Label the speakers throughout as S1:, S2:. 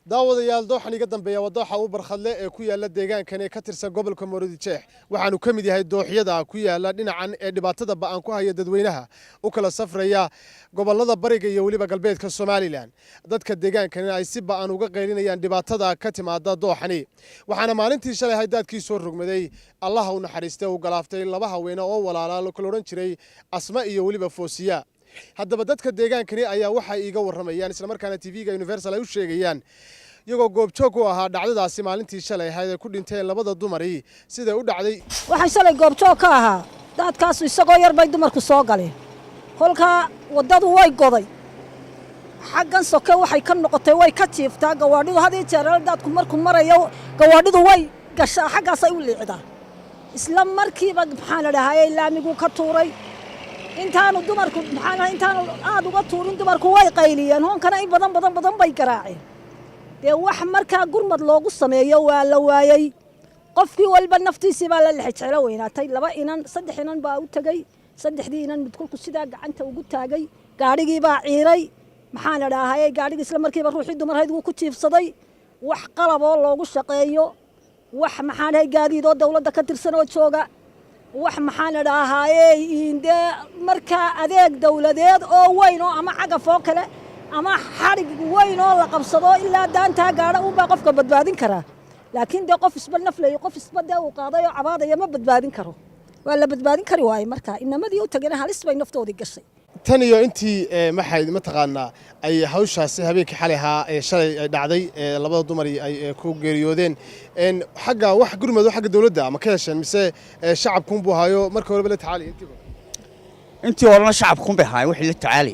S1: daawadayaal dooxan iga dambeeya wadooxa u barkhadle ee ku yaala deegaankan ee ka tirsan gobolka Maroodijeex waxaanu ka mid yahay dooxyada ku yaala dhinacan ee dhibaatada ba'an ku haya dadweynaha u kala safraya gobolada bariga iyo waliba galbeedka Soomaaliland dadka deegaankan ay si ba'an uga qeylinayaan dhibaatada ka timaada dooxani waxaana maalintii shalay haydaadkii soo rogmaday Allah u naxariistay oo galaaftay laba haween oo walaalo la kala oran jiray Asma iyo waliba Foosiya haddaba dadka deegaankani ayaa waxa iiga waramayaan isla markaana TV-ga Universal ay u sheegayaan iyagoo goobjoog u ahaa dhacdadaasi maalintii shalay ahayd ku dhinteen labada dumari sida u dhacday
S2: waxaan shalay goobjoog ka ahaa dadkaas isagoo yar bay dumarku soo galeen kolka wadadu way goday xaggan soke waxay ka noqotay way ka jiiftaa gawaadhidu hadii jeer dadku markuu marayo gawaadhidu way gashaa xaggaas ay u liicdaa isla markiiba maxaan la dhahay laamigu ka tuuray intaanu dumarku intaanu aad uga tuurin dumarku way qayliyeen hoonkana in badan bay garaaceen dee wax markaa gurmad loogu sameeyo waa la waayay qofkii walba naftiisii baa la lixjeclo weynaatay laba inan saddex inan baa u tagay saddexdii inan mid kulku sidaa gacanta ugu taagay gaadhigii baa ciiray maxaan la dhahay gaadhigii isla markiiba ruuxii dumarhayd uu ku jiifsaday wax qalab oo loogu shaqeeyo wax maxaan hay gaadiidoo dawladda ka tirsan oo jooga wax maxaan la dhahay inde marka adeeg dawladeed oo weyn oo ama cagaf oo kale ama xarig weyn oo la qabsado ilaa daanta gaadha uu baa qofka badbaadin kara laakiin de qof isba naflay qof isba de uu qaaday oo cabaadaya ma badbaadin karo waa la badbaadin kari waay marka inamadii u tagana halis bay naftoodii gashay
S1: tan iyo intii maxay ma taqaanaa ay hawshaasi habeenkii xalay ahaa ee shalay dhacday labada dumar ay ku geeriyoodeen xagga wax gurmad xagga dawladda ama ka hesheen mise shacabku buu hayo marka hore la tacaali
S3: intii horena shacabku buu hayo wixii la tacaali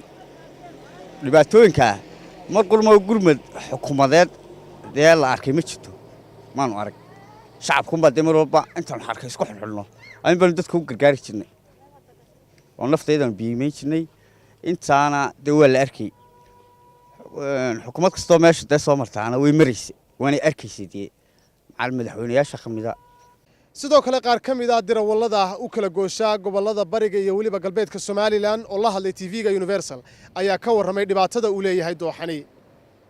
S3: dhibaatooyinka mar qulmo gurmad xukuumadeed dee la arkay ma jirto maanu arag shacabku baa mar walba intaan xarkay isku xulxulno aan baan dadka u gargaari jirnay oo naftaydan biimeyn jirnay intaana dee waa la arkay xukuumad kastoo meesha dee soo martaana way maraysay waana arkaysay dee macal madaxweynayaasha kamida
S1: sidoo kale qaar ka mid ah dirawallada u kala goosha gobolada bariga iyo waliba galbeedka Soomaaliland oo la hadlay TV-ga Universal ayaa ka waramay dhibaatada uu leeyahay dooxani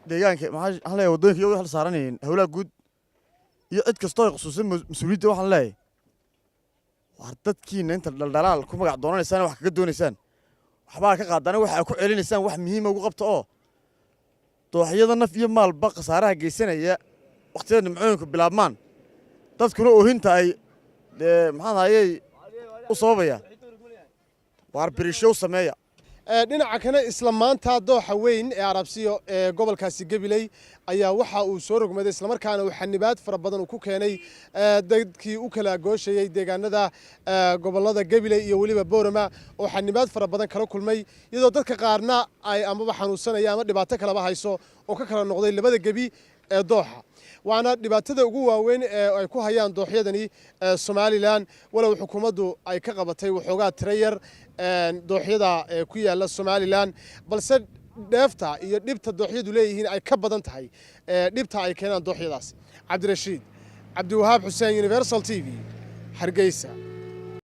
S4: deegaanka maxaa halay wadooyinka iyo wax saaranayeen hawlaha guud iyo cid kastoo ay qusuusan mas'uuliyadda waxaan leeyahay war dadkiina inta dhaldhalaal ku magac doonaysaan wax kaga doonaysaan waxba ka qaadana waxa ku celinaysaan wax muhiim ah ugu qabto oo dooxyada naf iyo maalba qasaaraha geysanaya waqtiyada nimcooyinku bilaabmaan dadkuna oohinta ay maxaan hayay u sababaya war birishow sameeya
S1: dhinaca kana isla maanta dooxa weyn ee Arabsiyo ee gobolkaasi Gabiley ayaa waxa uu soo rogmaday isla markaana uu xanibaad fara badan ku keenay dadkii u kala gooshayay deegaanada gobolada Gabiley iyo waliba Boorama oo xanibaad fara badan kala kulmay iyadoo dadka qaarna ay ama xanuunsanayaan ama dhibaato kala hayso oo ka kala noqday labada gabi ee dooxa waana dhibaatada ugu waaweyn ee ay ku hayaan dooxyadani Soomaaliland walow xukuumaddu ay ka qabatay waxoogaa tirayar dooxyada ku yaala Soomaaliland balse dheefta iyo dhibta dooxyadu leeyihiin ay ka badan tahay dhibta ay keenaan dooxyadaas Cabdirashiid Cabdiwahaab Xuseen Universal TV Hargeysa